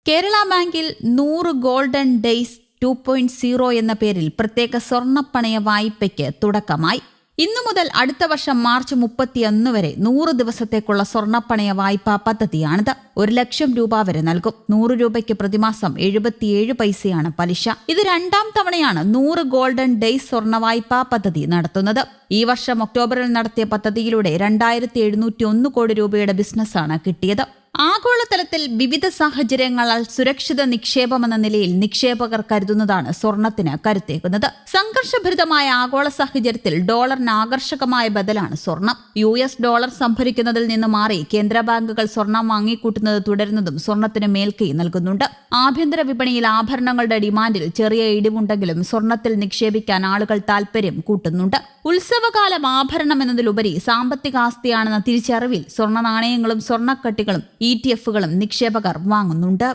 കേരള ബാങ്കിൽ 100 golden days 2.0 എന്ന പേരിൽ പ്രത്യേക സ്വർണ്ണപ്പണയ വായ്പയ്ക്ക് തുടക്കമായി. ഇന്നു മുതൽ അടുത്ത വർഷം മാർച്ച് 31 വരെ 100 ദിവസത്തേക്കുള്ള സ്വർണ്ണപ്പണയ വായ്പാ പദ്ധതിയാണിത്. 1 ലക്ഷം രൂപ വരെ നൽകും. 100 രൂപയ്ക്ക് പ്രതിമാസം 77 പൈസയാണ് പലിശ. ഇത് 2ാം തവണയാണ് 100 ഗോൾഡൻ ഡേയ്സ് സ്വർണ്ണ വായ്പാ പദ്ധതി നടത്തുന്നത്. ഈ വർഷം ഒക്ടോബറിൽ നടത്തിയ പദ്ധതിയിലൂടെ 2701 കോടി രൂപയുടെ ബിസിനസ്സാണ് കിട്ടിയത്. ആഗോളതലത്തിൽ വിവിധ സാഹചര്യങ്ങളാൽ സുരക്ഷിത നിക്ഷേപമെന്ന നിലയിൽ നിക്ഷേപകർ കരുതുന്നതാണ് സ്വർണത്തിന് കരുത്തേകുന്നത്. സംഘർഷഭരിതമായ ആഗോള സാഹചര്യത്തിൽ ഡോളറിന് ആകർഷകമായ ബദലാണ് സ്വർണം. US ഡോളർ സംഭരിക്കുന്നതിൽ നിന്ന് മാറി കേന്ദ്ര ബാങ്കുകൾ സ്വർണം വാങ്ങിക്കൂട്ടുന്നത് തുടരുന്നതും സ്വർണത്തിന് മേൽക്കൈ നൽകുന്നുണ്ട്. ആഭ്യന്തര വിപണിയിൽ ആഭരണങ്ങളുടെ ഡിമാൻഡിൽ ചെറിയ ഇടിവുണ്ടെങ്കിലും സ്വർണത്തിൽ നിക്ഷേപിക്കാൻ ആളുകൾ താൽപര്യം കൂട്ടുന്നുണ്ട്. ഉത്സവകാലം ആഭരണം എന്നതിലുപരി സാമ്പത്തിക ആസ്തിയാണെന്ന തിരിച്ചറിവിൽ സ്വർണ്ണ നാണയങ്ങളും സ്വർണ്ണക്കട്ടികളും ETF-കളും നിക്ഷേപകർ വാങ്ങുന്നുണ്ട്.